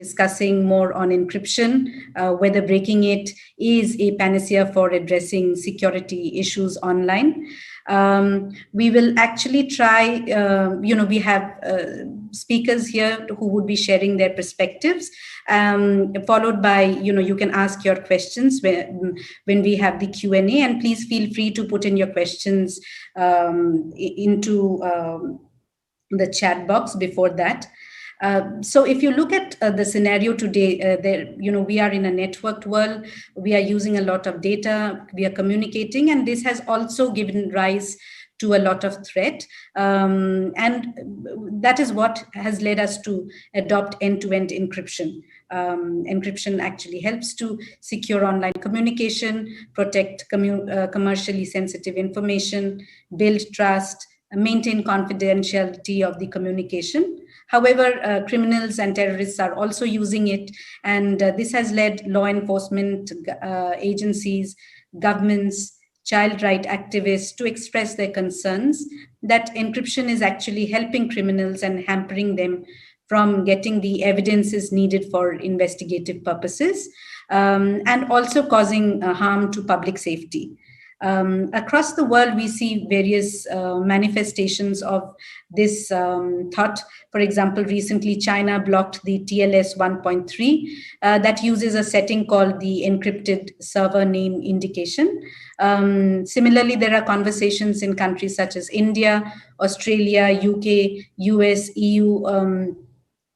discussing more on encryption, whether breaking it is a panacea for addressing security issues online. We will actually try, we have speakers here who would be sharing their perspectives, followed by, you can ask your questions when we have the Q&A, and please feel free to put in your questions into the chat box before that. So if you look at the scenario today, we are in a networked world. We are using a lot of data. We are communicating, and this has also given rise to a lot of threat. And that is what has led us to adopt end-to-end encryption. Encryption actually helps to secure online communication, protect commercially sensitive information, build trust, maintain confidentiality of the communication. However, criminals and terrorists are also using it, and this has led law enforcement agencies, governments, child rights activists to express their concerns that encryption is actually helping criminals and hampering them from getting the evidences needed for investigative purposes, and also causing harm to public safety. Across the world, we see various manifestations of this thought. For example, recently China blocked the TLS 1.3 that uses a setting called the encrypted server name indication. Similarly, there are conversations in countries such as India, Australia, UK, US, EU,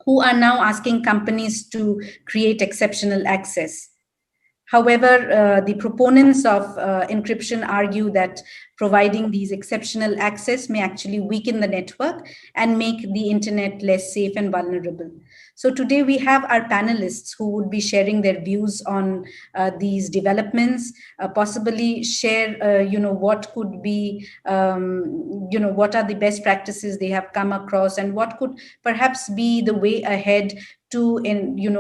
who are now asking companies to create exceptional access. However, the proponents of encryption argue that providing these exceptional access may actually weaken the network and make the internet less safe and vulnerable. So today we have our panelists who would be sharing their views on these developments, possibly share, what could be, what are the best practices they have come across, and what could perhaps be the way ahead to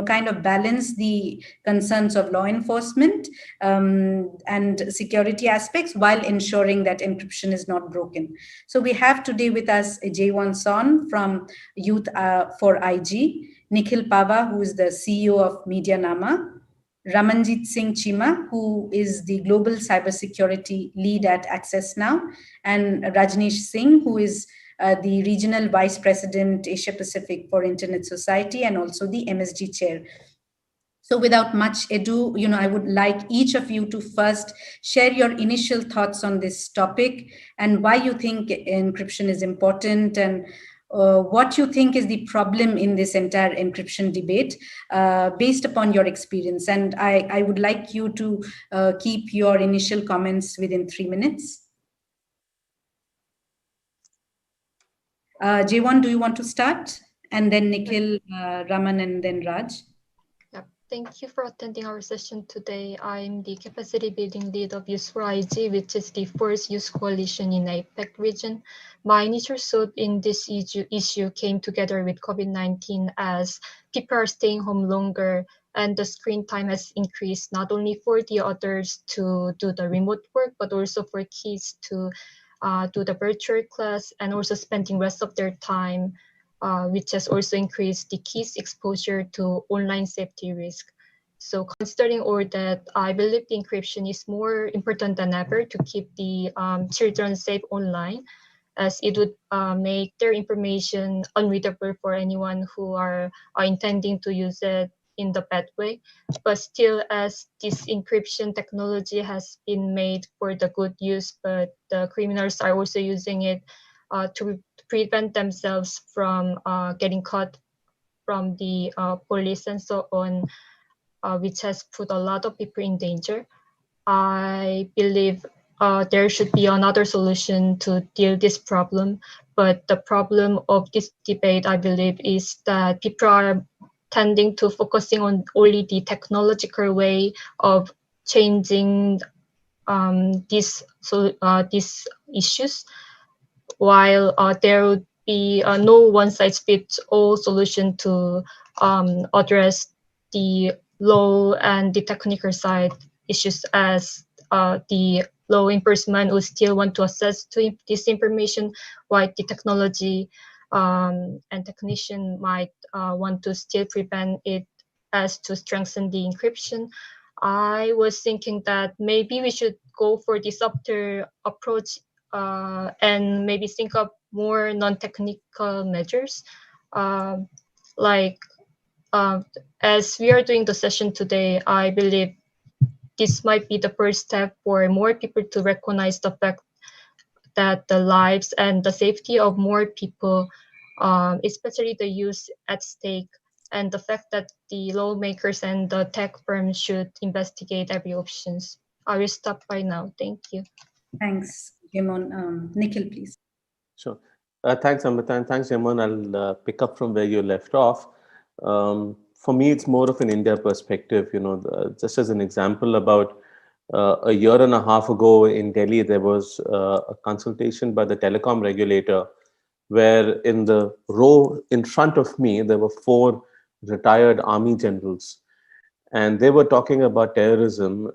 kind of balance the concerns of law enforcement and security aspects while ensuring that encryption is not broken. So we have today with us Jaewon Son from Youth for IG, Nikhil Pahwa, who is the CEO of Medianama, Ramanjit Singh Cheema, who is the global cybersecurity lead at Access Now, and Rajnesh Singh, who is the Regional Vice President, Asia Pacific for Internet Society, and also the MSG Chair. So without much ado, I would like each of you to first share your initial thoughts on this topic and why you think encryption is important, and what you think is the problem in this entire encryption debate based upon your experience. And I would like you to keep your initial comments within 3 minutes. Jaewon, do you want to start? And then Nikhil, Raman, and then Raj. Thank you for attending our session today. I'm the capacity building lead of Youth for IG, which is the first youth coalition in APAC region. My initial thought in this issue came together with COVID-19 as people are staying home longer and the screen time has increased, not only for the others to do the remote work, but also for kids to do the virtual class and also spending rest of their time, which has also increased the kids' exposure to online safety risk. So considering all that, I believe the encryption is more important than ever to keep the children safe online, as it would make their information unreadable for anyone who are intending to use it in the bad way. But still, as this encryption technology has been made for the good use, but the criminals are also using it to prevent themselves from getting caught from the police and so on, which has put a lot of people in danger. I believe there should be another solution to deal this problem. But the problem of this debate, I believe, is that people are tending to focusing on only the technological way of changing these issues, while there would be no one-size-fits-all solution to address the law and the technical side issues, as the law enforcement would still want to access to this information, while the technology and technician might want to still prevent it as to strengthen the encryption, I was thinking that maybe we should go for the softer approach and maybe think of more non-technical measures. Um, like as we are doing the session today, I believe this might be the first step for more people to recognize the fact that the lives and the safety of more people, especially the youth at stake, and the fact that the lawmakers and the tech firms should investigate every options. I will stop by now. Thank you. Thanks, Jaewon. Nikhil, please. Sure. Thanks, Amrita, and thanks, Jaewon. I'll pick up from where you left off. For me, it's more of an India perspective. Just as an example, about a year and a half ago in Delhi, there was a consultation by the telecom regulator, where in the row in front of me, there were 4 retired army generals. And they were talking about terrorism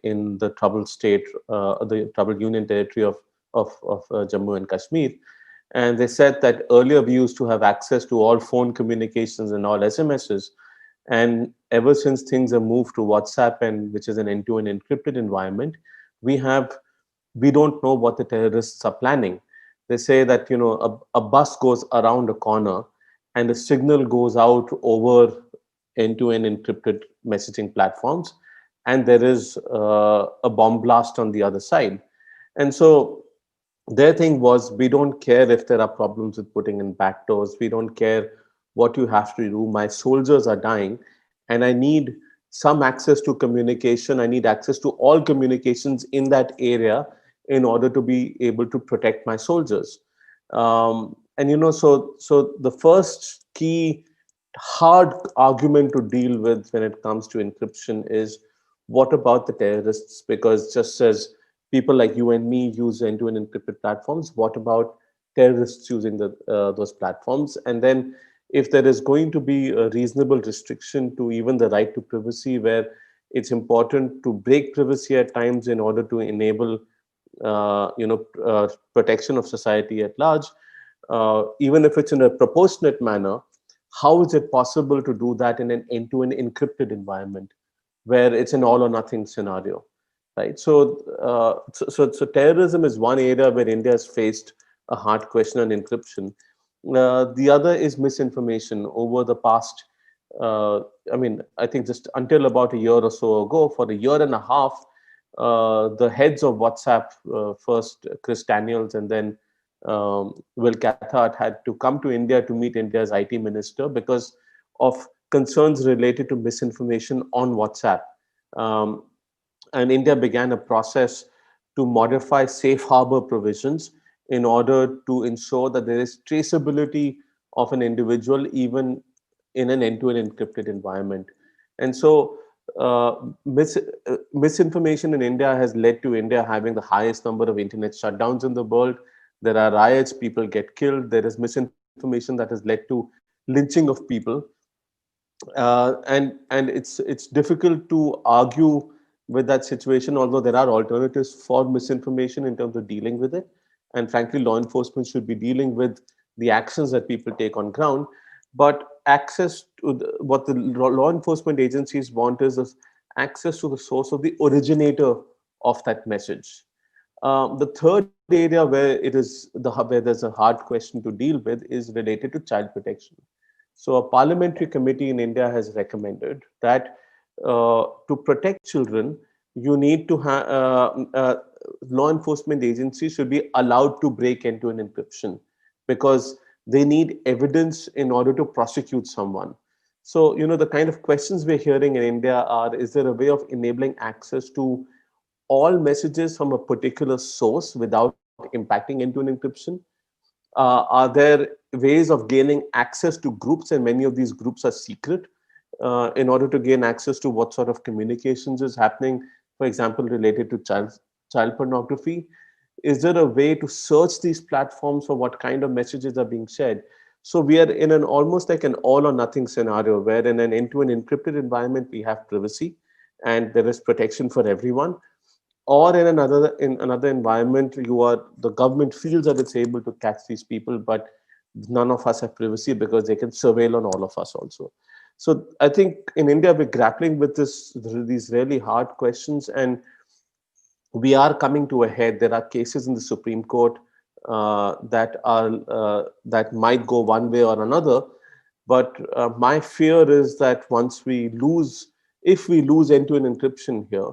in the troubled state, the troubled union territory of Jammu and Kashmir. And they said that earlier we used to have access to all phone communications and all SMSs. And ever since things have moved to WhatsApp, and which is an end-to-end encrypted environment, we don't know what the terrorists are planning. They say that a bus goes around a corner and a signal goes out over end-to-end encrypted messaging platforms, and there is a bomb blast on the other side. And so their thing was, we don't care if there are problems with putting in backdoors. We don't care what you have to do. My soldiers are dying, and I need some access to communication. I need access to all communications in that area in order to be able to protect my soldiers. So the first key hard argument to deal with when it comes to encryption is, what about the terrorists? Because just as people like you and me use end-to-end encrypted platforms, what about terrorists using those platforms? And then if there is going to be a reasonable restriction to even the right to privacy, where it's important to break privacy at times in order to enable protection of society at large, even if it's in a proportionate manner, how is it possible to do that in an end-to-end encrypted environment where it's an all or nothing scenario, right? So terrorism is one area where India has faced a hard question on encryption. The other is misinformation. Over the past, I think just until about a year or so ago, for a year and a half, the heads of WhatsApp, first Chris Daniels and then Will Cathcart, had to come to India to meet India's IT minister because of concerns related to misinformation on WhatsApp. And India began a process to modify safe harbor provisions in order to ensure that there is traceability of an individual even in an end-to-end encrypted environment. And so misinformation in India has led to India having the highest number of internet shutdowns in the world. There are riots, people get killed. There is misinformation that has led to lynching of people. And it's difficult to argue with that situation, although there are alternatives for misinformation in terms of dealing with it. And frankly, law enforcement should be dealing with the actions that people take on ground. But access to what the law enforcement agencies want is access to the source of the originator of that message. The third area where there's a hard question to deal with is related to child protection. So a parliamentary committee in India has recommended that to protect children, you need to have law enforcement agencies should be allowed to break end-to-end encryption, because they need evidence in order to prosecute someone. So, the kind of questions we're hearing in India are, is there a way of enabling access to all messages from a particular source without impacting end-to-end encryption? Are there ways of gaining access to groups, and many of these groups are secret, in order to gain access to what sort of communications is happening, for example, related to child pornography? Is there a way to search these platforms for what kind of messages are being shared? So we are in an almost like an all or nothing scenario, where in an end-to-end encrypted environment, we have privacy and there is protection for everyone. Or in another environment, the government feels that it's able to catch these people, but none of us have privacy because they can surveil on all of us also. So I think in India, we're grappling with these really hard questions, and we are coming to a head. There are cases in the Supreme Court that might go one way or another. But my fear is that if we lose end-to-end encryption here,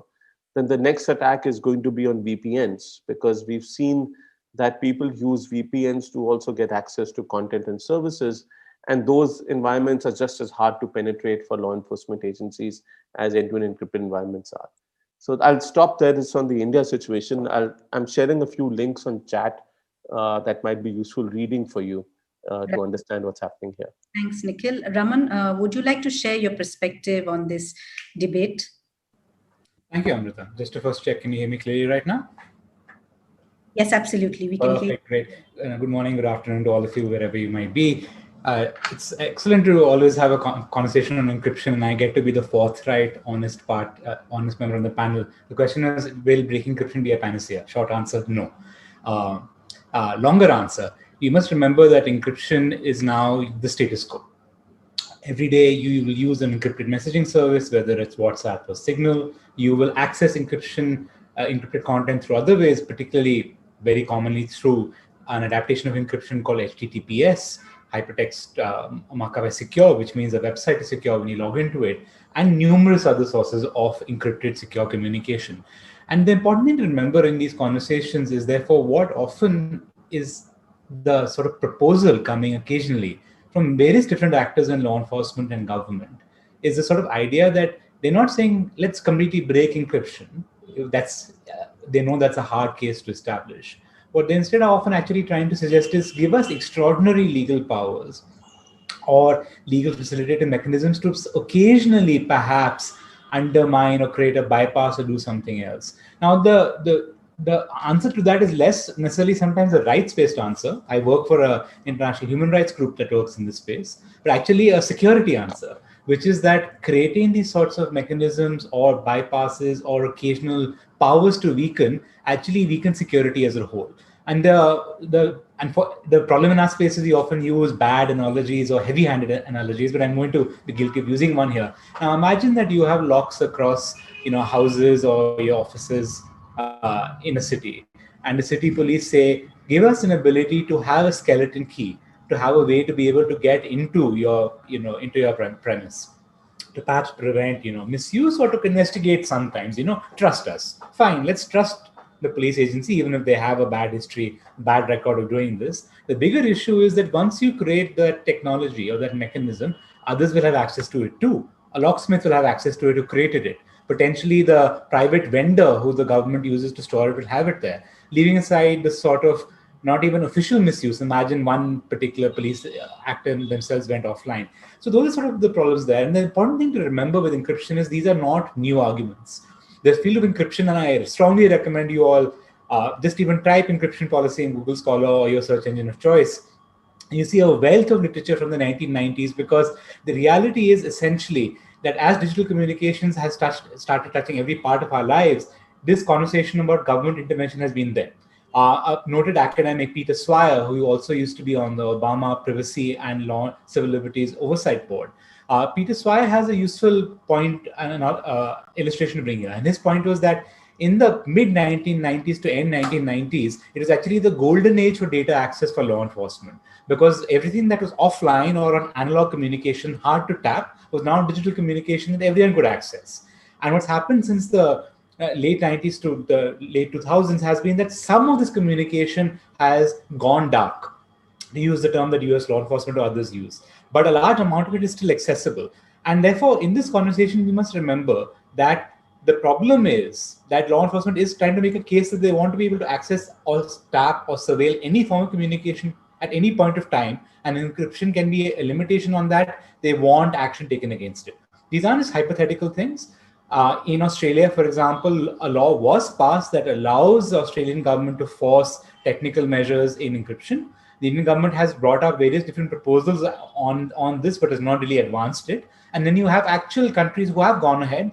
then the next attack is going to be on VPNs, because we've seen that people use VPNs to also get access to content and services. And those environments are just as hard to penetrate for law enforcement agencies as end-to-end encrypted environments are. So I'll stop there. This is on the India situation. I'm sharing a few links on chat that might be useful reading for you to understand what's happening here. Thanks, Nikhil. Raman, would you like to share your perspective on this debate? Thank you, Amrita. Just to first check, can you hear me clearly right now? Yes, absolutely. We can hear. Perfect, great. Good morning, good afternoon to all of you, wherever you might be. It's excellent to always have a conversation on encryption, and I get to be the forthright, honest member on the panel. The question is, will breaking encryption be a panacea? Short answer, no. Longer answer, you must remember that encryption is now the status quo. Every day you will use an encrypted messaging service, whether it's WhatsApp or Signal. You will access encrypted content through other ways, particularly very commonly through an adaptation of encryption called HTTPS, hypertext markup as secure, which means the website is secure when you log into it, and numerous other sources of encrypted secure communication. And the important thing to remember in these conversations is therefore what often is the sort of proposal coming occasionally from various different actors in law enforcement and government is the sort of idea that they're not saying, let's completely break encryption. They know that's a hard case to establish. What they instead are often actually trying to suggest is give us extraordinary legal powers or legal facilitative mechanisms to occasionally perhaps undermine or create a bypass or do something else. Now, the answer to that is less necessarily sometimes a rights-based answer. I work for an international human rights group that works in this space, but actually a security answer, which is that creating these sorts of mechanisms or bypasses or occasional powers to weaken actually weaken security as a whole. And the problem in our space is we often use bad analogies or heavy-handed analogies, but I'm going to be guilty of using one here. Now imagine that you have locks across houses or your offices in a city, and the city police say, give us an ability to have a skeleton key, to have a way to be able to get into your premise, to perhaps prevent misuse or to investigate sometimes. Trust us. Fine, let's trust the police agency, even if they have a bad history, bad record of doing this. The bigger issue is that once you create that technology or that mechanism, others will have access to it too. A locksmith will have access to it who created it. Potentially the private vendor who the government uses to store it will have it there. Leaving aside the sort of not even official misuse. Imagine one particular police actor themselves went offline. So those are sort of the problems there. And the important thing to remember with encryption is these are not new arguments. The field of encryption, and I strongly recommend you all just even type encryption policy in Google Scholar or your search engine of choice. And you see a wealth of literature from the 1990s, because the reality is essentially that as digital communications has started touching every part of our lives, this conversation about government intervention has been there. A noted academic, Peter Swire, who also used to be on the Obama Privacy and Law Civil Liberties Oversight Board, Peter Swire has a useful point and an illustration to bring here. And his point was that in the mid-1990s to end 1990s, it was actually the golden age for data access for law enforcement, because everything that was offline or on analog communication, hard to tap, was now digital communication that everyone could access. And what's happened since the late 90s to the late 2000s has been that some of this communication has gone dark, to use the term that US law enforcement or others use. But a large amount of it is still accessible. And therefore, in this conversation, we must remember that the problem is that law enforcement is trying to make a case that they want to be able to access or tap or surveil any form of communication at any point of time. And encryption can be a limitation on that. They want action taken against it. These aren't just hypothetical things. In Australia, for example, a law was passed that allows the Australian government to force technical measures in encryption. The Indian government has brought up various different proposals on this, but has not really advanced it. And then you have actual countries who have gone ahead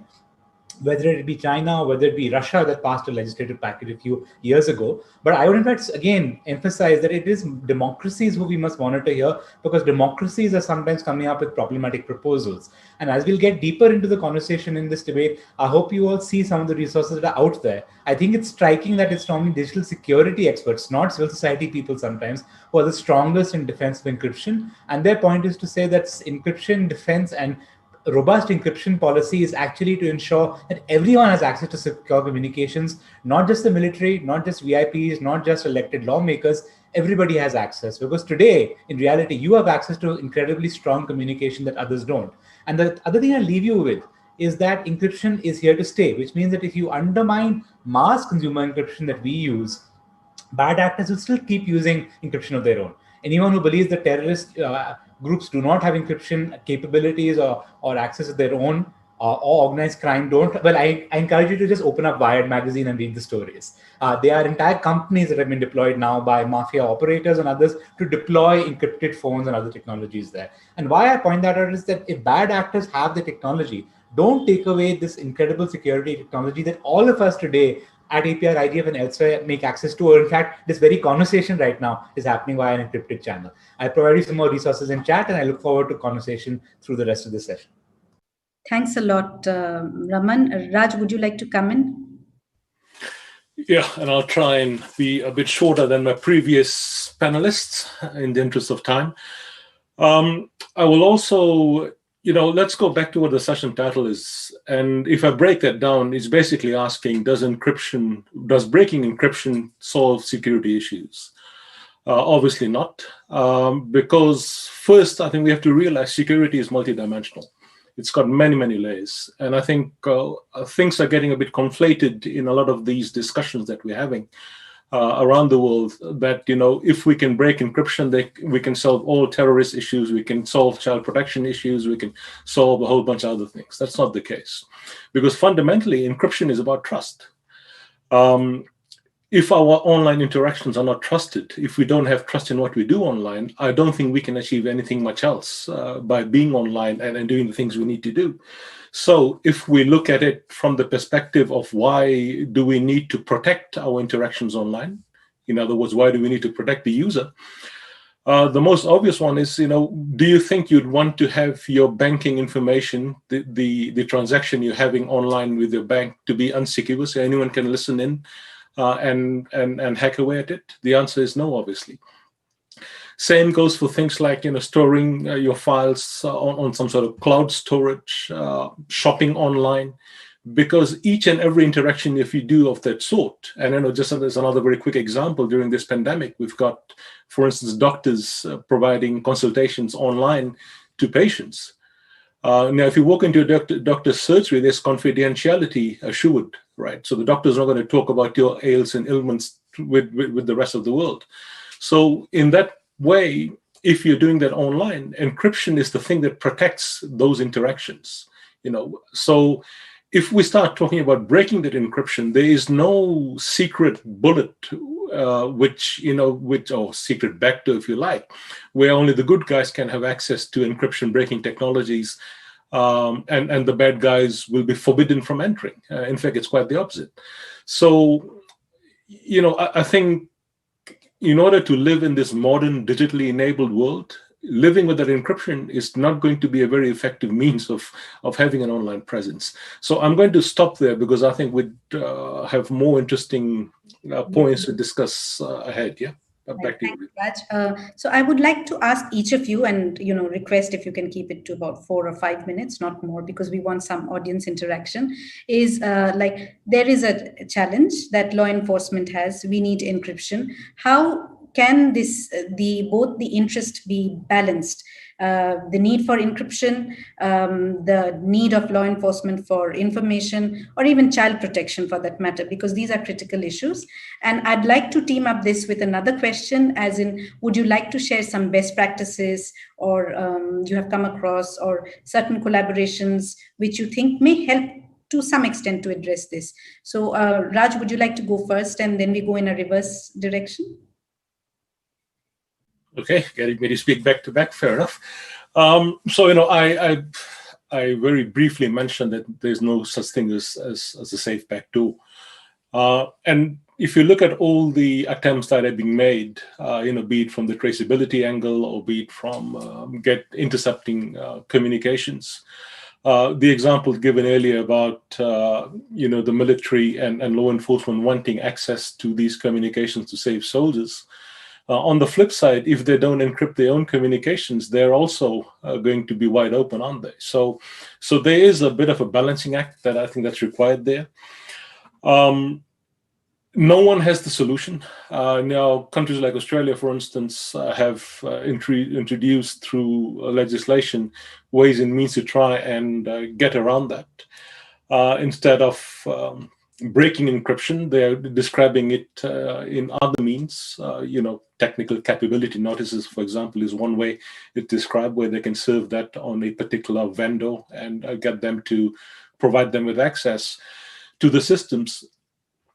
whether it be China or whether it be Russia that passed a legislative package a few years ago. But I would in fact, again, emphasize that it is democracies who we must monitor here, because democracies are sometimes coming up with problematic proposals. And as we'll get deeper into the conversation in this debate, I hope you all see some of the resources that are out there. I think it's striking that it's normally digital security experts, not civil society people sometimes, who are the strongest in defense of encryption. And their point is to say that encryption, defense, and robust encryption policy is actually to ensure that everyone has access to secure communications, not just the military, not just VIPs, not just elected lawmakers. Everybody has access, because today, in reality, you have access to incredibly strong communication that others don't. And the other thing I leave you with is that encryption is here to stay, which means that if you undermine mass consumer encryption that we use, bad actors will still keep using encryption of their own. Anyone who believes that terrorist groups do not have encryption capabilities or access to their own, or organized crime don't, well, I encourage you to just open up Wired magazine and read the stories. There are entire companies that have been deployed now by mafia operators and others to deploy encrypted phones and other technologies there. And why I point that out is that if bad actors have the technology, don't take away this incredible security technology that all of us today at APrIGF and elsewhere make access to, or in fact, this very conversation right now is happening via an encrypted channel. I provide you some more resources in chat, and I look forward to conversation through the rest of the session. Thanks a lot, Raman. Raj, would you like to come in? Yeah, and I'll try and be a bit shorter than my previous panelists in the interest of time. I will also, let's go back to what the session title is. And if I break that down, it's basically asking, does breaking encryption solve security issues? Obviously not, because first, I think we have to realize security is multidimensional. It's got many, many layers. And I think things are getting a bit conflated in a lot of these discussions that we're having around the world, that, if we can break encryption, we can solve all terrorist issues, we can solve child protection issues, we can solve a whole bunch of other things. That's not the case. Because fundamentally, encryption is about trust. If our online interactions are not trusted, if we don't have trust in what we do online, I don't think we can achieve anything much else by being online and doing the things we need to do. So if we look at it from the perspective of why do we need to protect our interactions online, in other words, why do we need to protect the user? The most obvious one is, do you think you'd want to have your banking information, the transaction you're having online with your bank, to be unsecure so anyone can listen in and hack away at it? The answer is no, obviously. Same goes for things like storing your files on some sort of cloud storage, shopping online, because each and every interaction if you do of that sort, and just as another very quick example, during this pandemic, we've got, for instance, doctors providing consultations online to patients. Now, if you walk into a doctor's surgery, there's confidentiality assured, right? So the doctor's not going to talk about your ails and ailments with the rest of the world. So in that way, if you're doing that online, encryption is the thing that protects those interactions. So if we start talking about breaking that encryption, there is no secret bullet, or secret vector, if you like, where only the good guys can have access to encryption breaking technologies, and the bad guys will be forbidden from entering. In fact, it's quite the opposite. So, I think in order to live in this modern digitally enabled world, living with that encryption is not going to be a very effective means of having an online presence. So I'm going to stop there, because I think we'd have more interesting points to discuss ahead. Yeah. Back to you. Raj. So I would like to ask each of you, and request if you can keep it to about 4 or 5 minutes, not more, because we want some audience interaction. Is there is a challenge that law enforcement has. We need encryption. How can both the interest be balanced? The need for encryption, the need of law enforcement for information, or even child protection for that matter, because these are critical issues. And I'd like to team up this with another question, as in, would you like to share some best practices or you have come across, or certain collaborations which you think may help to some extent to address this? So Raj, would you like to go first, and then we go in a reverse direction? Okay, getting me to speak back to back, fair enough. So, I very briefly mentioned that there's no such thing as a safe backdoor. And if you look at all the attempts that have been made, be it from the traceability angle or be it from intercepting communications, the example given earlier about the military and law enforcement wanting access to these communications to save soldiers. On the flip side, if they don't encrypt their own communications, they're also going to be wide open, aren't they? So there is a bit of a balancing act that I think that's required there. No one has the solution. Now, countries like Australia, for instance, have introduced through legislation ways and means to try and get around that. Instead of breaking encryption, they're describing it in other means. Technical capability notices, for example, is one way it's described, where they can serve that on a particular vendor and get them to provide them with access to the systems.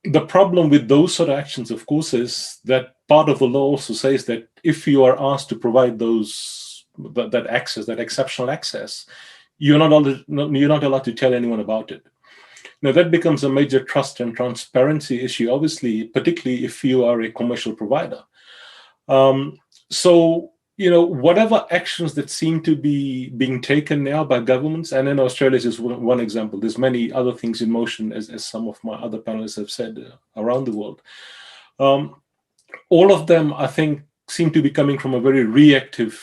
The problem with those sort of actions, of course, is that part of the law also says that if you are asked to provide that access, that exceptional access, you're not allowed to tell anyone about it. Now, that becomes a major trust and transparency issue, obviously, particularly if you are a commercial provider. Whatever actions that seem to be being taken now by governments, and in Australia is just one example, there's many other things in motion, as some of my other panelists have said, around the world. All of them, I think, seem to be coming from a very reactive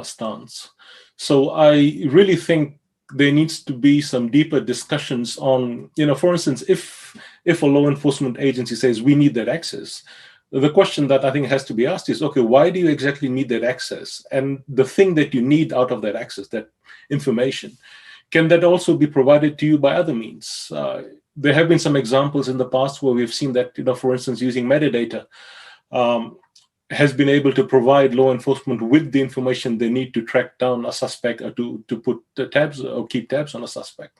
stance. So I really think there needs to be some deeper discussions on, for instance, if a law enforcement agency says we need that access, the question that I think has to be asked is, okay, why do you exactly need that access? And the thing that you need out of that access, that information, can that also be provided to you by other means? There have been some examples in the past where we've seen that, for instance, using metadata has been able to provide law enforcement with the information they need to track down a suspect or to put the tabs or keep tabs on a suspect.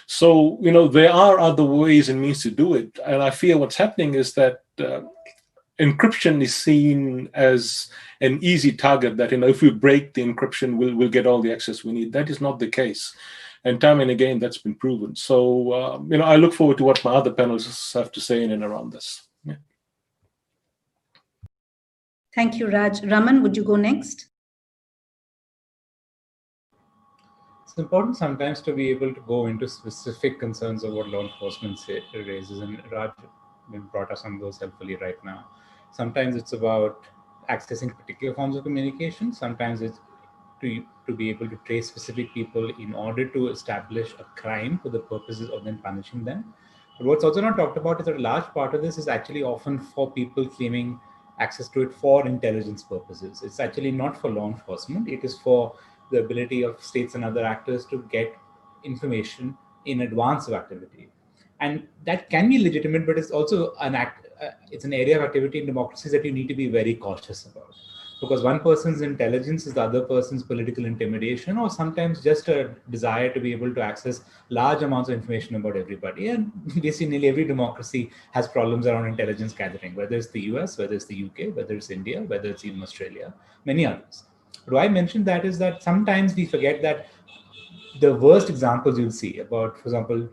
So, there are other ways and means to do it. And I fear what's happening is that encryption is seen as an easy target, that if we break the encryption, we'll get all the access we need. That is not the case. And time and again, that's been proven. So, I look forward to what my other panelists have to say in and around this. Yeah. Thank you, Raj. Raman, would you go next? It's important sometimes to be able to go into specific concerns of what law enforcement raises, and Raj brought us on those helpfully right now. Sometimes it's about accessing particular forms of communication. Sometimes it's to be able to trace specific people in order to establish a crime for the purposes of then punishing them. But what's also not talked about is that a large part of this is actually often for people claiming access to it for intelligence purposes. It's actually not for law enforcement. It is for the ability of states and other actors to get information in advance of activity. And that can be legitimate, but it's also it's an area of activity in democracies that you need to be very cautious about. Because one person's intelligence is the other person's political intimidation, or sometimes just a desire to be able to access large amounts of information about everybody. And basically nearly every democracy has problems around intelligence gathering, whether it's the US, whether it's the UK, whether it's India, whether it's even Australia, many others. But why I mentioned that is that sometimes we forget that the worst examples you'll see about, for example,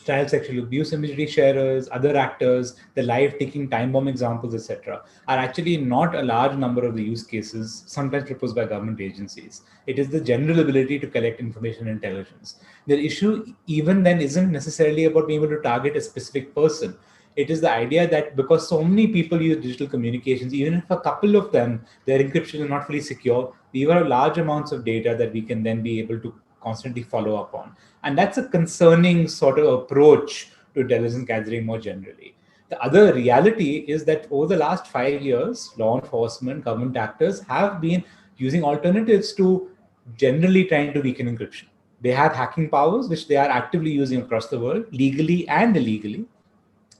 child sexual abuse imagery sharers, other actors, the live ticking time bomb examples, etc., are actually not a large number of the use cases sometimes proposed by government agencies. It is the general ability to collect information and intelligence. The issue even then isn't necessarily about being able to target a specific person. It is the idea that because so many people use digital communications, even if a couple of them, their encryption is not fully secure, we have large amounts of data that we can then be able to constantly follow up on. And that's a concerning sort of approach to intelligence gathering more generally. The other reality is that over the last 5 years, law enforcement, government actors have been using alternatives to generally trying to weaken encryption. They have hacking powers, which they are actively using across the world, legally and illegally.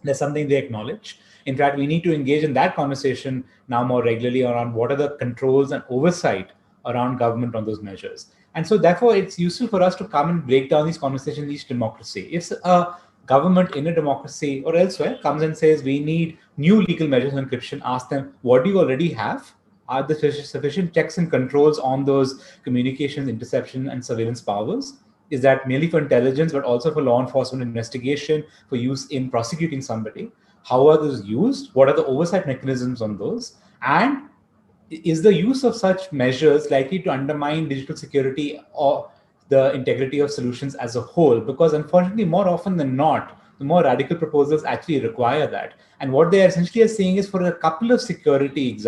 That's something they acknowledge. In fact, we need to engage in that conversation now more regularly around what are the controls and oversight around government on those measures. And so therefore, it's useful for us to come and break down these conversations in each democracy. If a government in a democracy or elsewhere comes and says, we need new legal measures on encryption, ask them, what do you already have? Are there sufficient checks and controls on those communications, interception, and surveillance powers? is that merely for intelligence, but also for law enforcement investigation, for use in prosecuting somebody? How are those used? What are the oversight mechanisms on those? And is the use of such measures likely to undermine digital security or the integrity of solutions as a whole? Because unfortunately, more often than not, the more radical proposals actually require that. And what they essentially are saying is, for a couple of security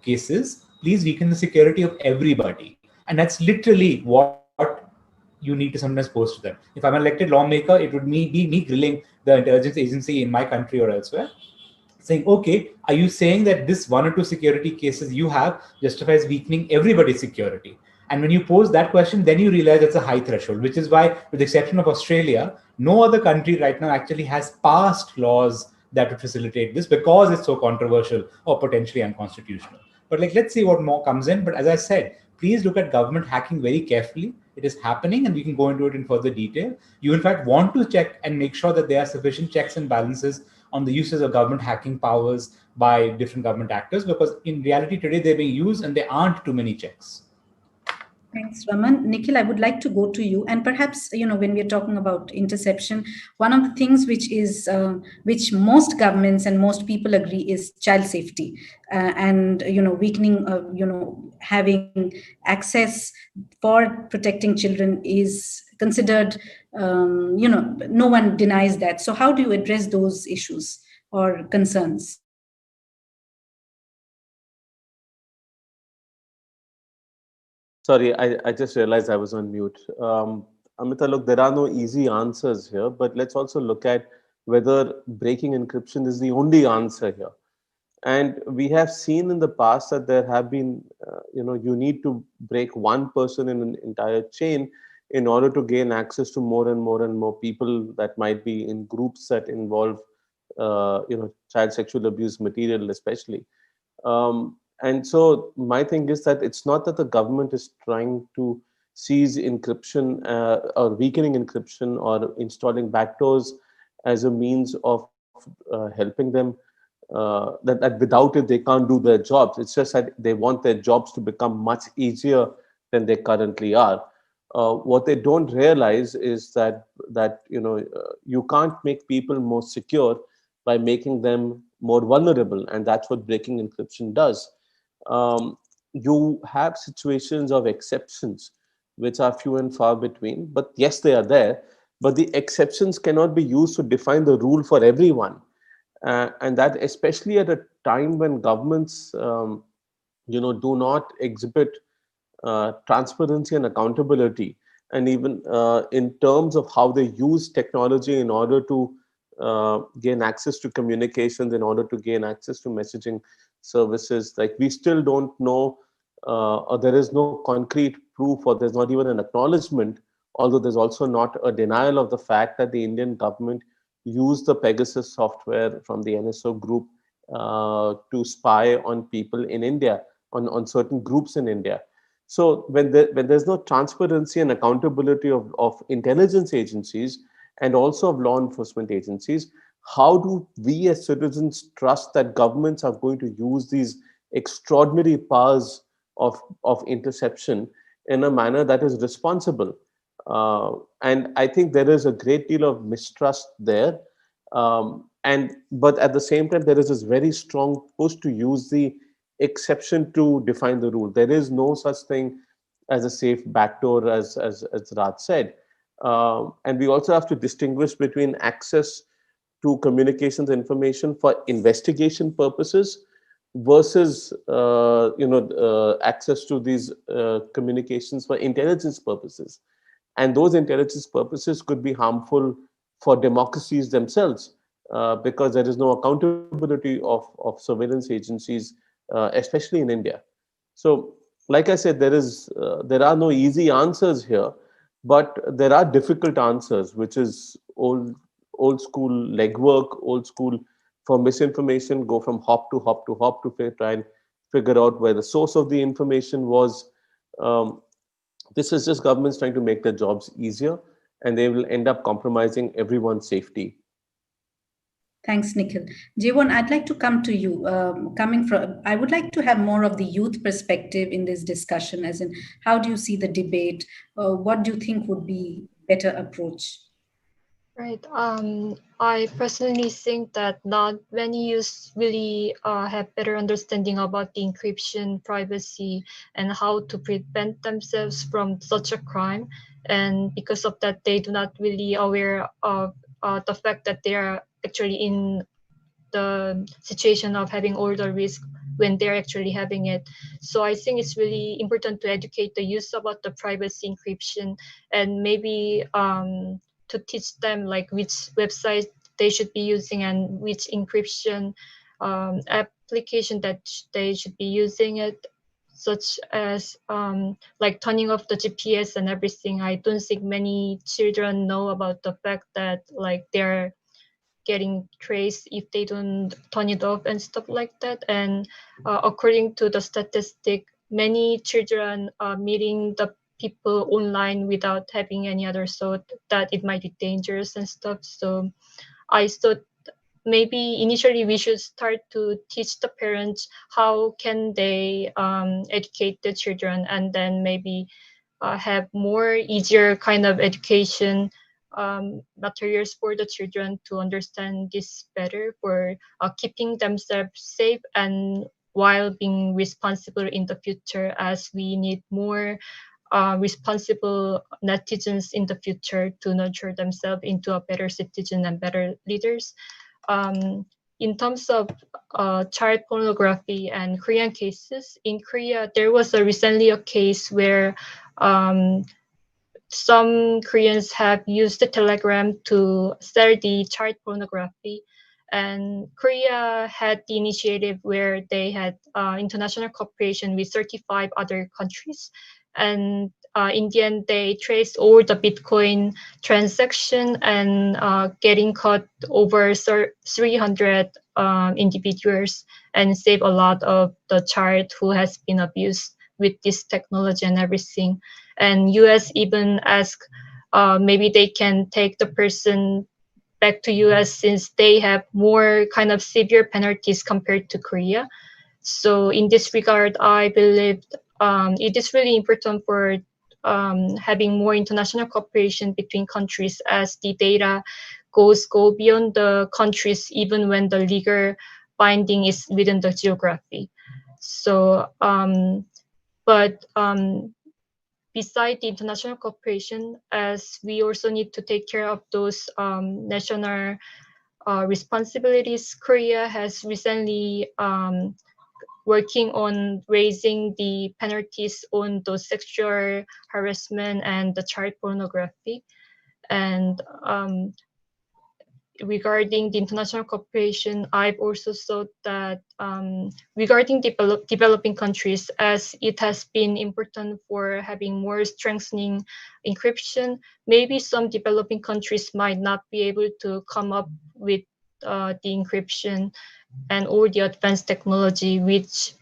cases, please weaken the security of everybody. And that's literally what you need to sometimes post to them. If I'm an elected lawmaker, it would be me grilling the intelligence agency in my country or elsewhere, saying, okay, are you saying that this one or two security cases you have justifies weakening everybody's security? And when you pose that question, then you realize it's a high threshold, which is why, with the exception of Australia, no other country right now actually has passed laws that would facilitate this, because it's so controversial or potentially unconstitutional. But let's see what more comes in. But as I said, please look at government hacking very carefully. It is happening, and we can go into it in further detail. You, in fact, want to check and make sure that there are sufficient checks and balances on the uses of government hacking powers by different government actors, because in reality today they're being used and there aren't too many checks. Thanks, Raman. Nikhil, I would like to go to you. And perhaps, when we're talking about interception, one of the things which most governments and most people agree is child safety, and, weakening, having access for protecting children is considered, no one denies that. So how do you address those issues or concerns? Sorry, I just realized I was on mute. Amrita, look, there are no easy answers here, but let's also look at whether breaking encryption is the only answer here. And we have seen in the past that there have been, you need to break one person in an entire chain in order to gain access to more and more and more people that might be in groups that involve, child sexual abuse material, especially. And so my thing is that it's not that the government is trying to seize encryption or weakening encryption or installing backdoors as a means of helping them, that without it they can't do their jobs. It's just that they want their jobs to become much easier than they currently are. What they don't realize is that you can't make people more secure by making them more vulnerable, and that's what breaking encryption does. You have situations of exceptions, which are few and far between, but yes, they are there. But the exceptions cannot be used to define the rule for everyone, and that especially at a time when governments, do not exhibit transparency and accountability, and even in terms of how they use technology in order to gain access to communications, in order to gain access to messaging services. Like, we still don't know, or there is no concrete proof, or there's not even an acknowledgement, although there's also not a denial of the fact that the Indian government used the Pegasus software from the NSO group to spy on people in India, on certain groups in India. So when there's no transparency and accountability of intelligence agencies and also of law enforcement agencies, how do we as citizens trust that governments are going to use these extraordinary powers of interception in a manner that is responsible? And I think there is a great deal of mistrust there. But at the same time, there is this very strong push to use the exception to define the rule. There is no such thing as a safe backdoor, as Raj said. And we also have to distinguish between access to communications information for investigation purposes versus access to these communications for intelligence purposes. And those intelligence purposes could be harmful for democracies themselves, because there is no accountability of surveillance agencies, especially in India. So, like I said, there are no easy answers here, but there are difficult answers, which is old school legwork, old school for misinformation, go from hop to hop to hop to try and figure out where the source of the information was. This is just governments trying to make their jobs easier, and they will end up compromising everyone's safety. Thanks, Nikhil. Jaewon, I'd like to come to you. I would like to have more of the youth perspective in this discussion, as in, how do you see the debate? What do you think would be better approach? Right. I personally think that not many youths really have better understanding about the encryption, privacy, and how to prevent themselves from such a crime. And because of that, they do not really aware of the fact that they are actually in the situation of having all the risk when they're actually having it. So I think it's really important to educate the youth about the privacy encryption, and maybe to teach them like which website they should be using and which encryption application that they should be using it, such as like turning off the GPS and everything. I don't think many children know about the fact that like they're getting traced if they don't turn it off and stuff like that. And according to the statistic, many children are meeting the people online without having any other thought that it might be dangerous and stuff. So I thought maybe initially we should start to teach the parents how can they educate the children, and then maybe have more easier kind of education materials for the children to understand this better, for keeping themselves safe and while being responsible in the future, as we need more responsible netizens in the future to nurture themselves into a better citizen and better leaders. In terms of child pornography and Korean cases, in Korea, there was recently a case where some Koreans have used the Telegram to sell the child pornography. And Korea had the initiative where they had international cooperation with 35 other countries. And in the end, they traced all the Bitcoin transaction and getting caught over 300 individuals, and save a lot of the child who has been abused with this technology and everything. And US even asked maybe they can take the person back to US since they have more kind of severe penalties compared to Korea. So in this regard, I believe it is really important for having more international cooperation between countries, as the data go beyond the countries even when the legal binding is within the geography. So beside the international cooperation, as we also need to take care of those national responsibilities, Korea has recently working on raising the penalties on those sexual harassment and the child pornography. And regarding the international cooperation, I've also thought that regarding developing countries, as it has been important for having more strengthening encryption, maybe some developing countries might not be able to come up with the encryption and all the advanced technology, which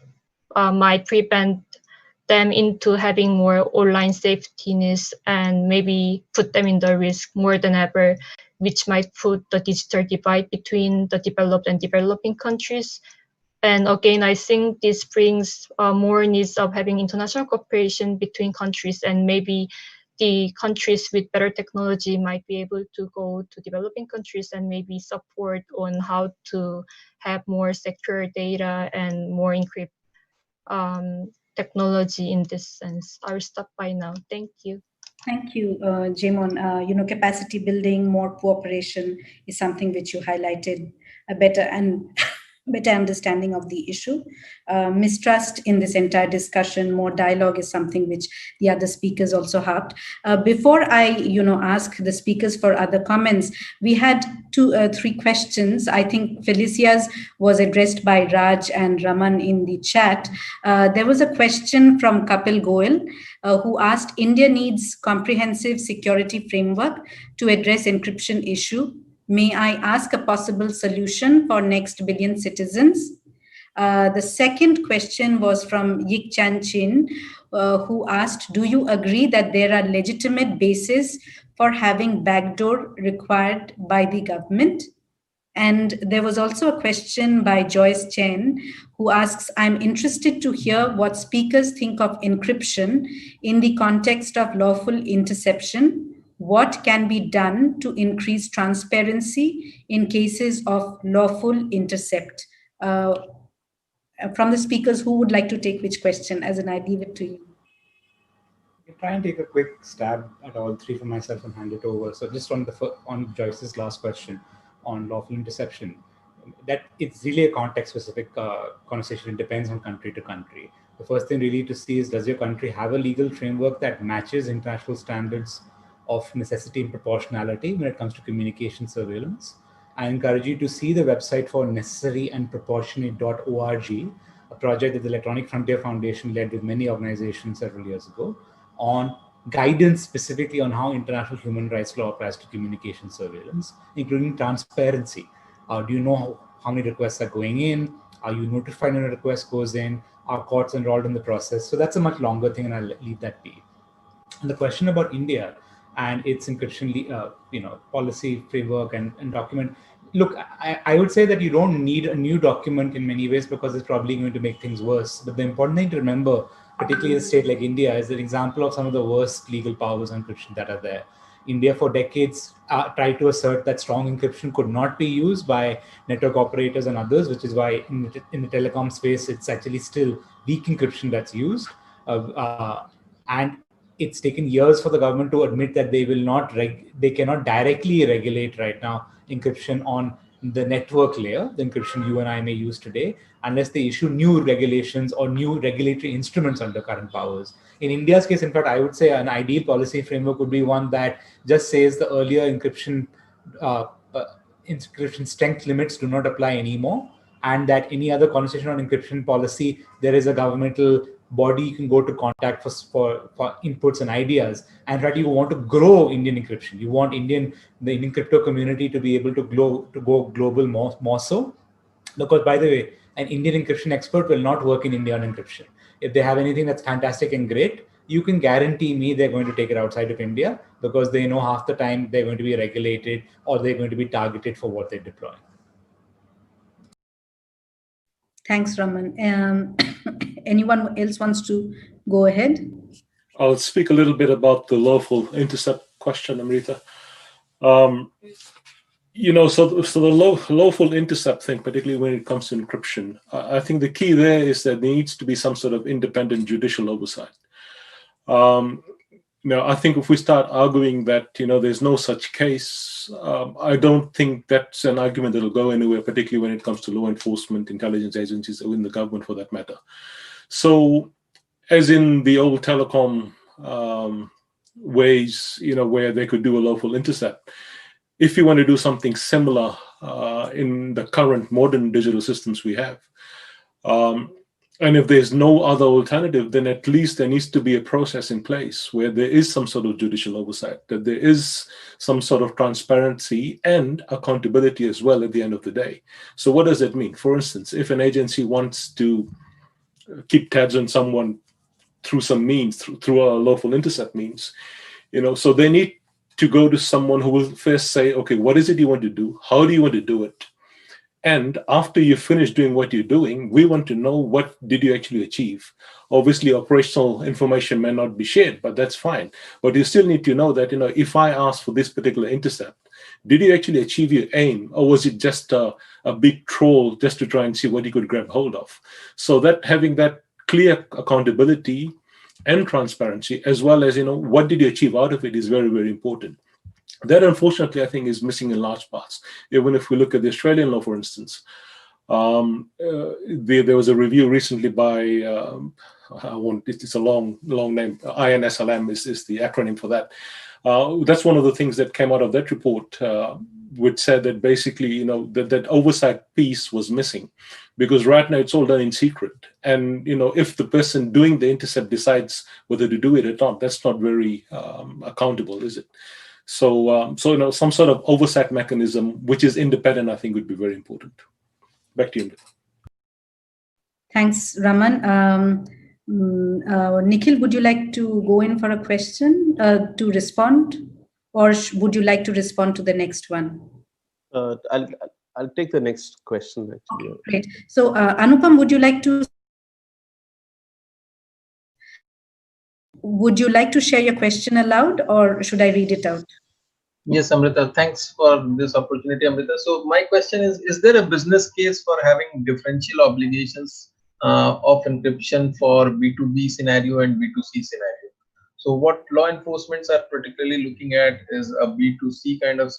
might prevent them into having more online safetiness and maybe put them in the risk more than ever, which might put the digital divide between the developed and developing countries. And again, I think this brings more needs of having international cooperation between countries, and maybe the countries with better technology might be able to go to developing countries and maybe support on how to have more secure data and more encrypt technology in this sense. I'll stop by now. Thank you. Thank you, Jaewon. Capacity building, more cooperation is something which you highlighted, a better understanding of the issue. Mistrust in this entire discussion, more dialogue is something which the other speakers also harped. Before I, ask the speakers for other comments, we had three questions. I think Felicia's was addressed by Raj and Raman in the chat. There was a question from Kapil Goel, who asked, India needs comprehensive security framework to address encryption issue. May I ask a possible solution for next billion citizens? The second question was from Yik Chan Chin, who asked, do you agree that there are legitimate bases for having backdoor required by the government? And there was also a question by Joyce Chen, who asks, I'm interested to hear what speakers think of encryption in the context of lawful interception. what can be done to increase transparency in cases of lawful intercept? From the speakers, who would like to take which question? As in, I leave it to you. I'll try and take a quick stab at all three for myself and hand it over. So just on Joyce's last question on lawful interception, that it's really a context-specific conversation. It depends on country to country. The first thing really to see is, does your country have a legal framework that matches international standards of necessity and proportionality when it comes to communication surveillance? I encourage you to see the website for necessaryandproportionate.org, a project that the Electronic Frontier Foundation led with many organizations several years ago, on guidance specifically on how international human rights law applies to communication surveillance, including transparency. Do you know how many requests are going in? Are you notified when a request goes in? Are courts enrolled in the process? So that's a much longer thing, and I'll leave that be. And the question about India and its encryption, policy framework and document. Look, I would say that you don't need a new document in many ways, because it's probably going to make things worse. But the important thing to remember, particularly in a state like India, is an example of some of the worst legal powers on encryption that are there. India for decades tried to assert that strong encryption could not be used by network operators and others, which is why in the telecom space, it's actually still weak encryption that's used. And it's taken years for the government to admit that they cannot directly regulate right now encryption on the network layer, the encryption you and I may use today, unless they issue new regulations or new regulatory instruments under current powers. In India's case, in fact, I would say an ideal policy framework would be one that just says the earlier encryption strength limits do not apply anymore, and that any other conversation on encryption policy, there is a governmental body you can go to contact for inputs and ideas. And that you want to grow Indian encryption. You want the Indian crypto community to be able to go global more so. Because, by the way, an Indian encryption expert will not work in India on encryption. If they have anything that's fantastic and great, you can guarantee me they're going to take it outside of India, because they know half the time they're going to be regulated or they're going to be targeted for what they deploy. Thanks, Raman. Anyone else wants to go ahead? I'll speak a little bit about the lawful intercept question, Amrita. So the lawful intercept thing, particularly when it comes to encryption, I think the key there is that there needs to be some sort of independent judicial oversight. I think if we start arguing that, there's no such case, I don't think that's an argument that'll go anywhere, particularly when it comes to law enforcement, intelligence agencies, or in the government for that matter. So, as in the old telecom ways, where they could do a lawful intercept, if you want to do something similar in the current modern digital systems we have, and if there's no other alternative, then at least there needs to be a process in place where there is some sort of judicial oversight, that there is some sort of transparency and accountability as well at the end of the day. So what does that mean? For instance, if an agency wants to keep tabs on someone through some means, through a lawful intercept means, so they need to go to someone who will first say, okay, what is it you want to do? How do you want to do it? And after you finish doing what you're doing, we want to know, what did you actually achieve? Obviously, operational information may not be shared, but that's fine. But you still need to know that, if I ask for this particular intercept, did you actually achieve your aim? Or was it just a big troll just to try and see what you could grab hold of? So that having that clear accountability and transparency, as well as, what did you achieve out of it, is very, very important. That, unfortunately, I think is missing in large parts. Even if we look at the Australian law, for instance, there was a review recently by, it's a long name, INSLM is the acronym for that. That's one of the things that came out of that report, which said that basically, that oversight piece was missing, because right now it's all done in secret. And, if the person doing the intercept decides whether to do it or not, that's not very accountable, is it? So, some sort of oversight mechanism, which is independent, I think would be very important. Back to you. Thanks, Raman. Nikhil, would you like to go in for a question to respond, or would you like to respond to the next one? I'll take the next question, actually. Okay, great. So, Anupam, would you like to? would you like to share your question aloud, or should I read it out? Yes, Amrita, thanks for this opportunity, Amrita. So my question is there a business case for having differential obligations of encryption for B2B scenario and B2C scenario? So what law enforcements are particularly looking at is a B2C kind of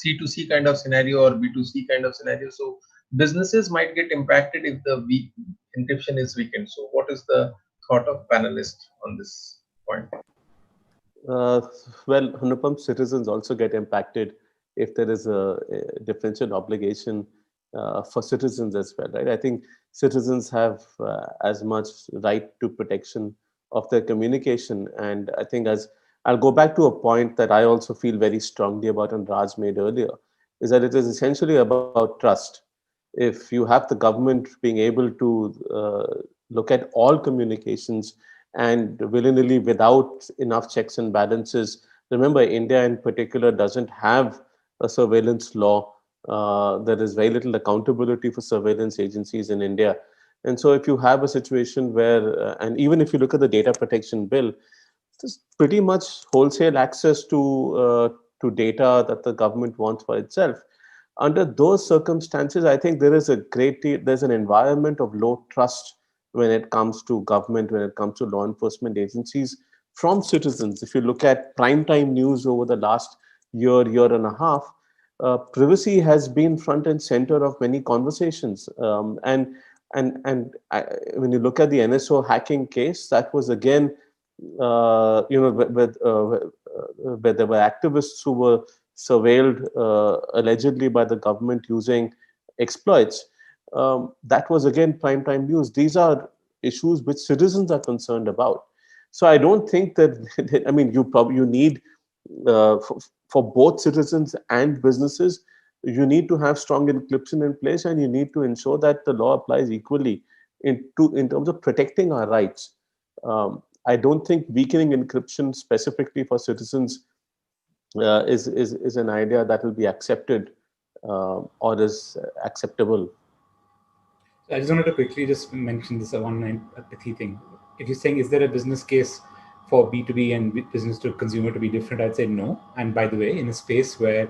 C2C kind of scenario or B2C kind of scenario. So businesses might get impacted if the encryption is weakened. So what is the thought of panelists on this point? Well, Anupam, citizens also get impacted if there is a differential obligation for citizens as well, right? I think citizens have as much right to protection of their communication. And I think, as I'll go back to a point that I also feel very strongly about and Raj made earlier, is that it is essentially about trust. If you have the government being able to look at all communications and willy-nilly without enough checks and balances. Remember, India in particular doesn't have a surveillance law. There is very little accountability for surveillance agencies in India. And so if you have a situation where, and even if you look at the data protection bill, there's pretty much wholesale access to data that the government wants for itself. Under those circumstances, I think there is there's an environment of low trust when it comes to government, when it comes to law enforcement agencies from citizens. If you look at primetime news over the last year and a half, privacy has been front and center of many conversations. And when you look at the NSO hacking case, that was again, where there were activists who were surveilled allegedly by the government using exploits. That was again primetime news. These are issues which citizens are concerned about. So I don't think that, I mean, you need, for both citizens and businesses, you need to have strong encryption in place, and you need to ensure that the law applies equally in terms of protecting our rights. I don't think weakening encryption specifically for citizens is an idea that will be accepted or is acceptable. I just wanted to quickly just mention this one pithy thing. If you're saying, is there a business case for B2B and business to consumer to be different? I'd say no. And by the way, in a space where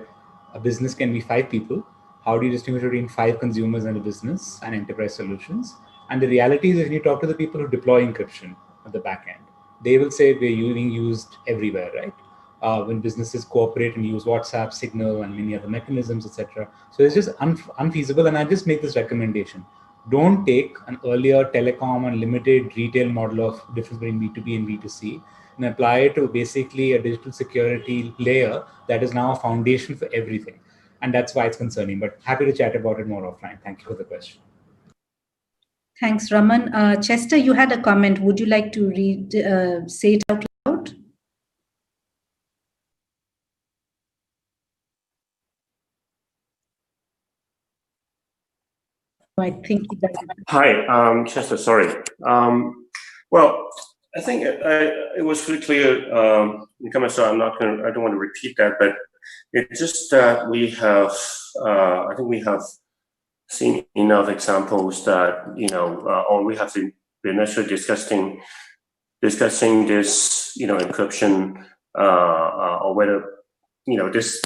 a business can be 5 people, how do you distinguish between 5 consumers and a business and enterprise solutions? And the reality is, when you talk to the people who deploy encryption at the back end, they will say we're being used everywhere, right? When businesses cooperate and use WhatsApp, Signal, and many other mechanisms, etc. So it's just unfeasible. And I just make this recommendation. Don't take an earlier telecom and limited retail model of difference between B2B and B2C and apply it to basically a digital security layer that is now a foundation for everything. And that's why it's concerning, but happy to chat about it more offline. Thank you for the question. Thanks, Raman. Chester, you had a comment. Would you like to say it out loud? I think he does. Hi, Chester, sorry. Well, I think it was pretty clear in comments, so I don't want to repeat that, but it's just that we have, I think we have seen enough examples that, or we have been actually discussing this, encryption, or whether, this,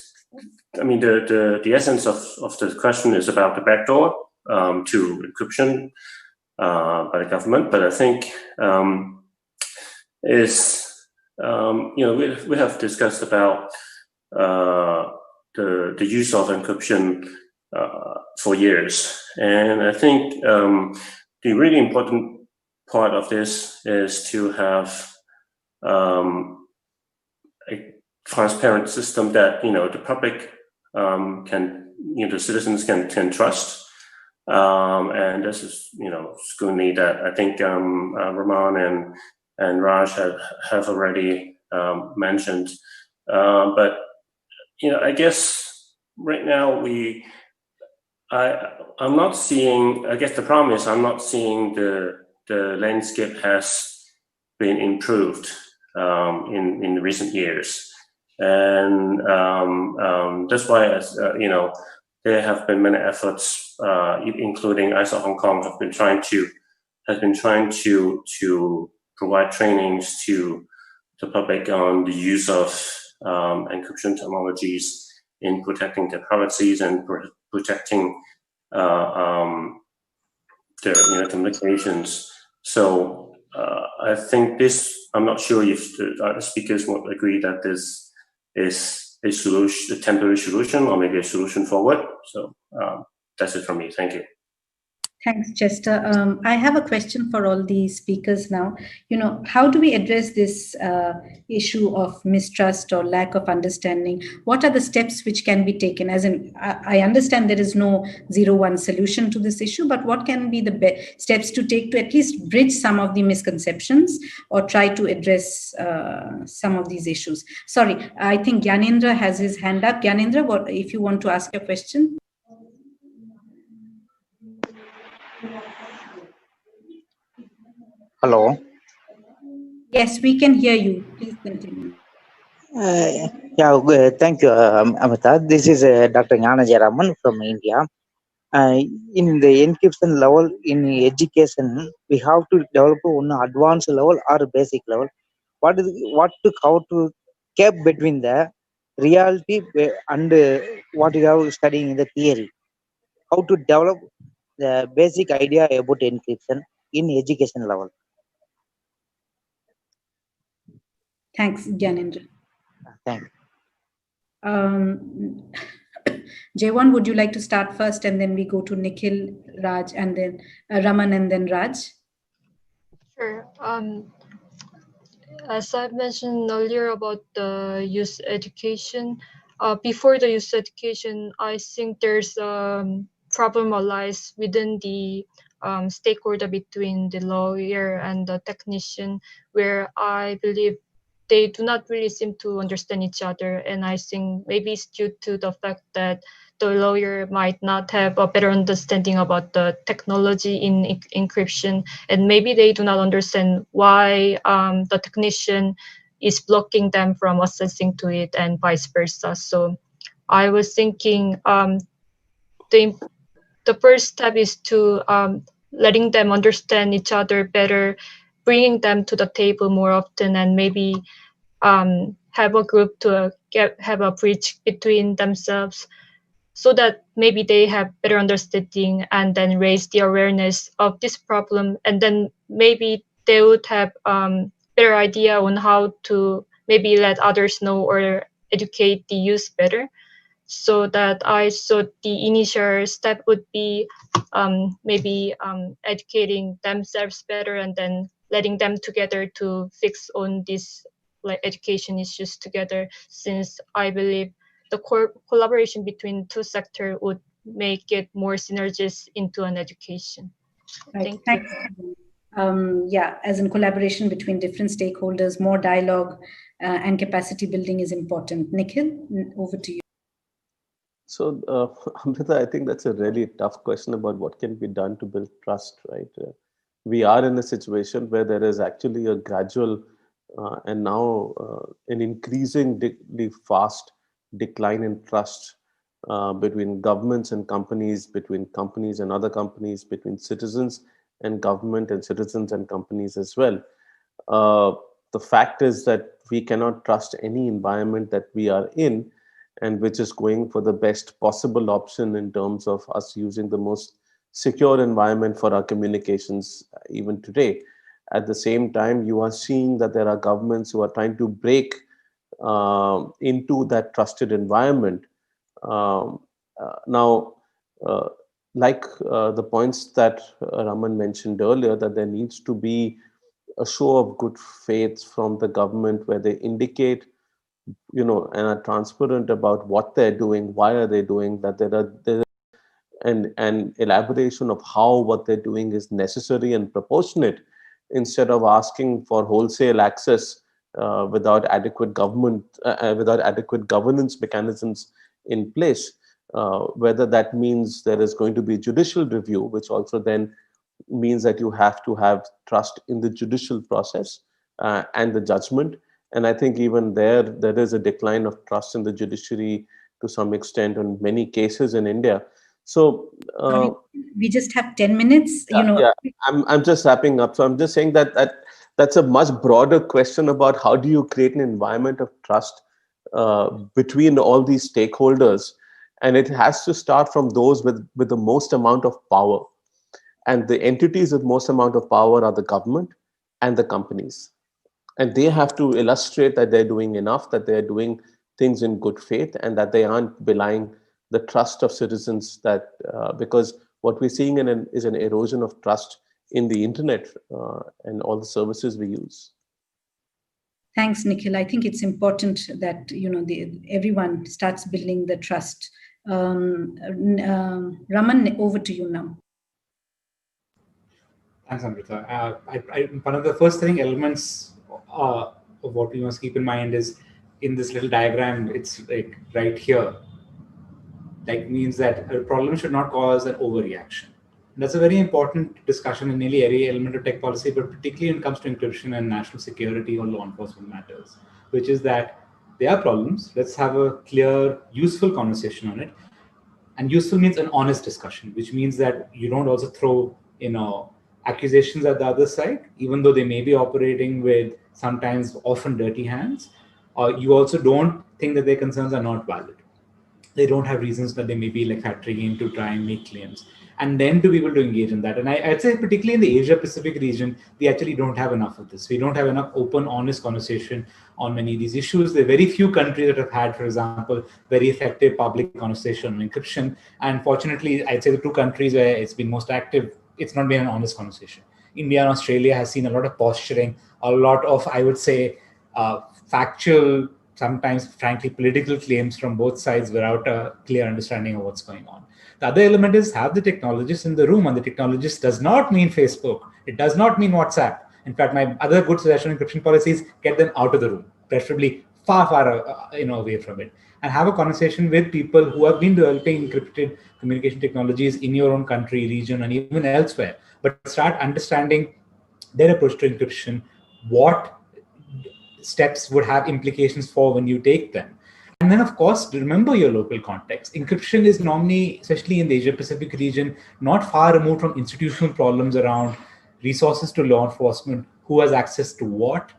I mean, the essence of the question is about the backdoor to encryption by the government, but I think we have discussed about the use of encryption for years, and I think the really important part of this is to have a transparent system that the public can, the citizens can trust. And this is, scrutiny that I think Raman and Raj have already mentioned. But I guess right now I'm not seeing. I guess the problem is I'm not seeing the landscape has been improved in recent years, and that's why there have been many efforts, including ISO Hong Kong, has been trying to provide trainings to the public on the use of encryption technologies in protecting their privacies and protecting their communications. So I think this, I'm not sure if the other speakers would agree that this is a solution, a temporary solution, or maybe a solution forward. So that's it from me. Thank you. Thanks, Chester. I have a question for all the speakers now. How do we address this issue of mistrust or lack of understanding? What are the steps which can be taken? As in, I understand there is no 0-1 solution to this issue, but what can be the steps to take to at least bridge some of the misconceptions or try to address some of these issues? Sorry, I think Gyanendra has his hand up. Gyanendra, if you want to ask your question. Hello. Yes, we can hear you. Please continue. Thank you, Amrita. This is Dr. Raman from India. In the encryption level in education, we have to develop one advanced level or basic level. How to keep between the reality and what you have studying in the theory? How to develop the basic idea about encryption in education level? Thanks, Gyanendra. Thank you. Jaewon, would you like to start first, and then we go to Nikhil, Raj, and then Raman, and then Raj? Sure. As I mentioned earlier about the youth education, before the youth education, I think there's a problem lies within the stakeholder between the lawyer and the technician, where I believe they do not really seem to understand each other. And I think maybe it's due to the fact that the lawyer might not have a better understanding about the technology in encryption, and maybe they do not understand why the technician is blocking them from accessing to it, and vice versa. So I was thinking the first step is to letting them understand each other better, bringing them to the table more often, and maybe have a group to have a bridge between themselves, so that maybe they have better understanding and then raise the awareness of this problem, and then maybe they would have better idea on how to maybe let others know or educate the youth better. So that I thought the initial step would be maybe educating themselves better, and then letting them together to fix on these education issues together, since I believe the collaboration between two sectors would make it more synergies into an education. Right. Thanks. As in collaboration between different stakeholders, more dialogue and capacity building is important. Nikhil, over to you. So, Amrita, I think that's a really tough question about what can be done to build trust, right? We are in a situation where there is actually a gradual and now an increasingly fast decline in trust between governments and companies, between companies and other companies, between citizens and government, and citizens and companies as well. The fact is that we cannot trust any environment that we are in, and which is going for the best possible option in terms of us using the most secure environment for our communications even today. At the same time, you are seeing that there are governments who are trying to break into that trusted environment. Like the points that Raman mentioned earlier, that there needs to be a show of good faith from the government where they indicate, and are transparent about what they're doing, why are they doing that, there an elaboration of how what they're doing is necessary and proportionate, instead of asking for wholesale access without adequate governance mechanisms in place. Whether that means there is going to be judicial review, which also then means that you have to have trust in the judicial process and the judgment. And I think even there is a decline of trust in the judiciary to some extent in many cases in India. So we just have 10 minutes. I'm just wrapping up. So I'm just saying that that's a much broader question about how do you create an environment of trust between all these stakeholders. And it has to start from those with the most amount of power. And the entities with most amount of power are the government and the companies. And they have to illustrate that they're doing enough, that they're doing things in good faith, and that they aren't belying the trust of citizens, that because what we're seeing is an erosion of trust in the internet and all the services we use. Thanks, Nikhil. I think it's important that everyone starts building the trust. Raman, over to you now. Thanks, Amrita. One of the first elements of what we must keep in mind is in this little diagram, it's like right here. Like means that a problem should not cause an overreaction. And that's a very important discussion in nearly every element of tech policy, but particularly when it comes to encryption and national security or law enforcement matters, which is that there are problems. Let's have a clear, useful conversation on it. And useful means an honest discussion, which means that you don't also throw, accusations at the other side, even though they may be operating with sometimes often dirty hands. You also don't think that their concerns are not valid. They don't have reasons that they may be factoring in to try and make claims. And then to be able to engage in that. And I'd say particularly in the Asia-Pacific region, we actually don't have enough of this. We don't have enough open, honest conversation on many of these issues. There are very few countries that have had, for example, very effective public conversation on encryption. And fortunately, I'd say the two countries where it's been most active, it's not been an honest conversation. India and Australia has seen a lot of posturing, a lot of, I would say, factual, sometimes frankly political claims from both sides without a clear understanding of what's going on. The other element is have the technologists in the room, and the technologist does not mean Facebook. It does not mean WhatsApp. In fact, my other good suggestion on encryption policies, get them out of the room, preferably far away from it, and have a conversation with people who have been developing encrypted communication technologies in your own country, region, and even elsewhere. But start understanding their approach to encryption, what steps would have implications for when you take them. And then, of course, remember your local context. Encryption is normally, especially in the Asia-Pacific region, not far removed from institutional problems around resources to law enforcement, who has access to what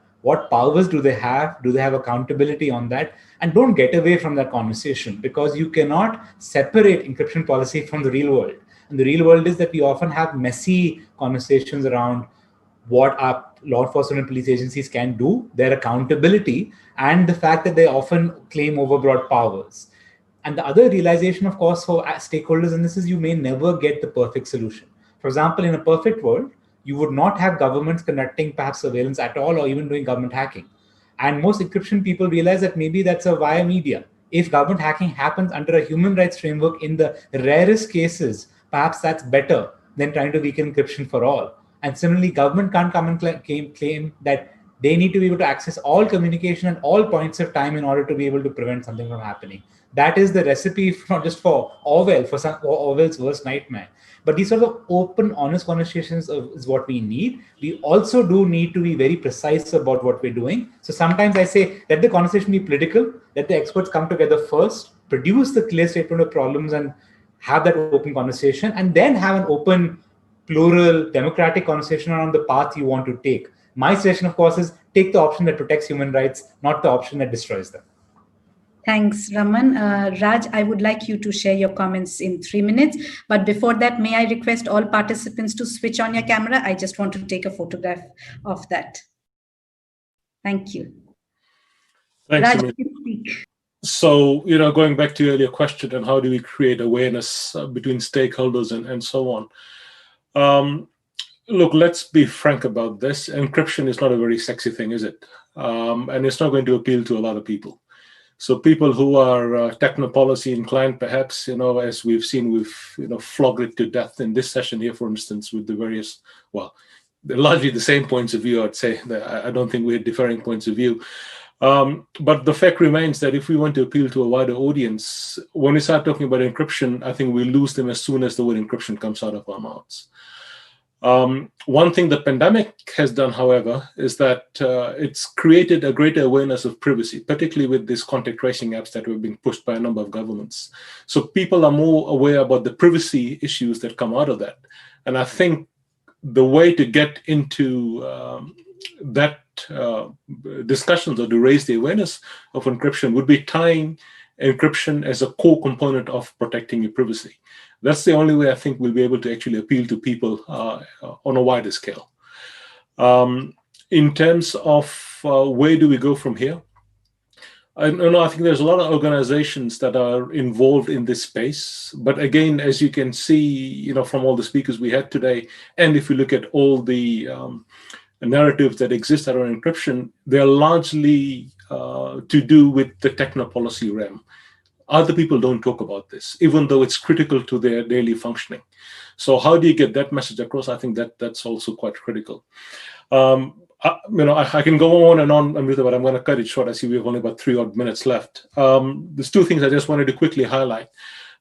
powers do they have accountability on that, and don't get away from that conversation, because you cannot separate encryption policy from the real world. And the real world is that we often have messy conversations around what our law enforcement and police agencies can do, their accountability, and the fact that they often claim overbroad powers. And the other realization, of course, for stakeholders in this is you may never get the perfect solution. For example, in a perfect world, you would not have governments conducting perhaps surveillance at all or even doing government hacking. And most encryption people realize that maybe that's a via media. If government hacking happens under a human rights framework in the rarest cases, perhaps that's better than trying to weaken encryption for all. And similarly, government can't come and claim that they need to be able to access all communication at all points of time in order to be able to prevent something from happening. That is the recipe not just for Orwell, for Orwell's worst nightmare. But these sort of open, honest conversations is what we need. We also do need to be very precise about what we're doing. So sometimes I say, let the conversation be political, let the experts come together first, produce the clear statement of problems and have that open conversation, and then have an open, plural, democratic conversation around the path you want to take. My suggestion, of course, is take the option that protects human rights, not the option that destroys them. Thanks, Raman. Raj, I would like you to share your comments in 3 minutes. But before that, may I request all participants to switch on your camera? I just want to take a photograph of that. Thank you. Thanks, Raj, Amrita. you speak. So, going back to your earlier question on how do we create awareness between stakeholders and so on. Look, let's be frank about this. Encryption is not a very sexy thing, is it? And it's not going to appeal to a lot of people. So people who are techno-policy inclined, perhaps, as we've seen, we've flogged it to death in this session here, for instance, with the various, they're largely the same points of view, I'd say. I don't think we had differing points of view. But the fact remains that if we want to appeal to a wider audience, when we start talking about encryption, I think we lose them as soon as the word encryption comes out of our mouths. One thing the pandemic has done, however, is that it's created a greater awareness of privacy, particularly with these contact tracing apps that were being pushed by a number of governments. So people are more aware about the privacy issues that come out of that. And I think the way to get into discussions or to raise the awareness of encryption would be tying encryption as a core component of protecting your privacy. That's the only way I think we'll be able to actually appeal to people on a wider scale. In terms of where do we go from here? I think there's a lot of organizations that are involved in this space. But again, as you can see, from all the speakers we had today, and if you look at all the narratives that exist around encryption, they're largely to do with the techno-policy realm. Other people don't talk about this, even though it's critical to their daily functioning. So how do you get that message across? I think that's also quite critical. I can go on and on, Amrita, but I'm going to cut it short. I see we have only about 3 odd minutes left. There's 2 things I just wanted to quickly highlight.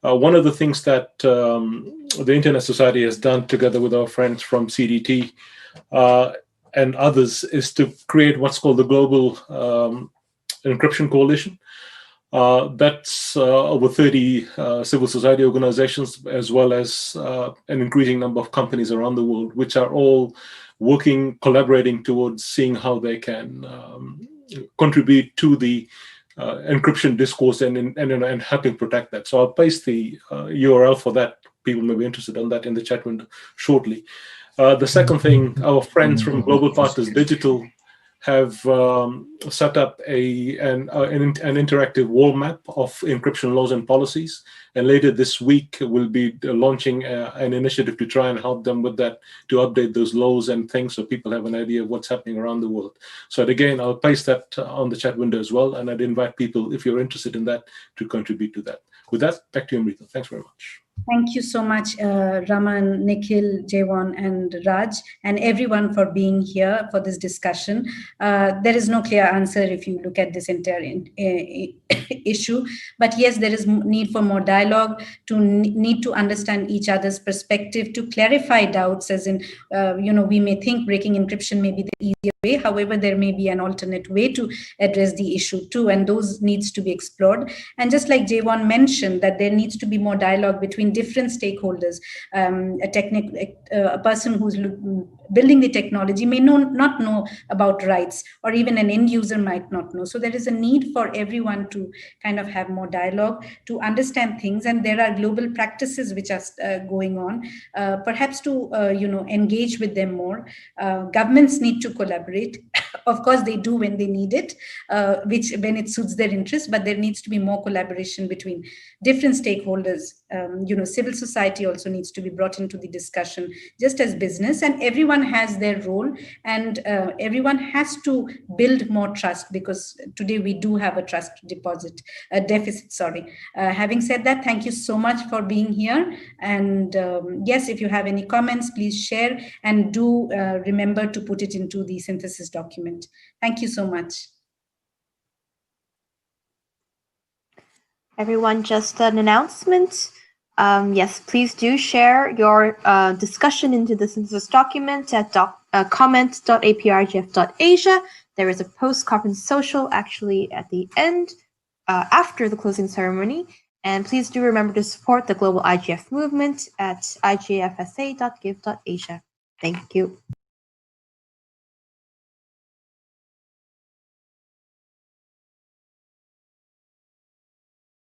One of the things that the Internet Society has done together with our friends from CDT and others is to create what's called the Global Encryption Coalition. That's over 30 civil society organizations, as well as an increasing number of companies around the world, which are all collaborating towards seeing how they can contribute to the encryption discourse and helping protect that. So I'll paste the URL for that. People may be interested in that in the chat window shortly. The second thing, our friends from Global Partners Digital have set up an interactive wall map of encryption laws and policies. And later this week, we'll be launching an initiative to try and help them with that, to update those laws and things so people have an idea of what's happening around the world. So again, I'll paste that on the chat window as well. And I'd invite people, if you're interested in that, to contribute to that. With that, back to you, Amrita. Thanks very much. Thank you so much, Raman, Nikhil, Jaewon, and Raj, and everyone for being here for this discussion. There is no clear answer if you look at this entire issue, but yes, there is need for more dialogue, need to understand each other's perspective, to clarify doubts, as in, we may think breaking encryption may be the easier way. However, there may be an alternate way to address the issue too, and those needs to be explored. And just like Jaewon mentioned, that there needs to be more dialogue between different stakeholders. A person who's building the technology may not know about rights, or even an end user might not know. So there is a need for everyone to kind of have more dialogue, to understand things. And there are global practices which are going on, perhaps to engage with them more. Governments need to collaborate. Of course, they do when they need it, when it suits their interest, but there needs to be more collaboration between different stakeholders. Civil society also needs to be brought into the discussion, just as business, and everyone has their role, and everyone has to build more trust, because today we do have a trust deficit. Having said that, thank you so much for being here. And yes, if you have any comments, please share, and do remember to put it into the synthesis document. Thank you so much. Everyone, just an announcement. Yes, please do share your discussion into the synthesis document at comment.aprigf.asia. There is a post-conference social actually at the end, after the closing ceremony. And please do remember to support the global IGF movement at igfsa.give.asia. Thank you.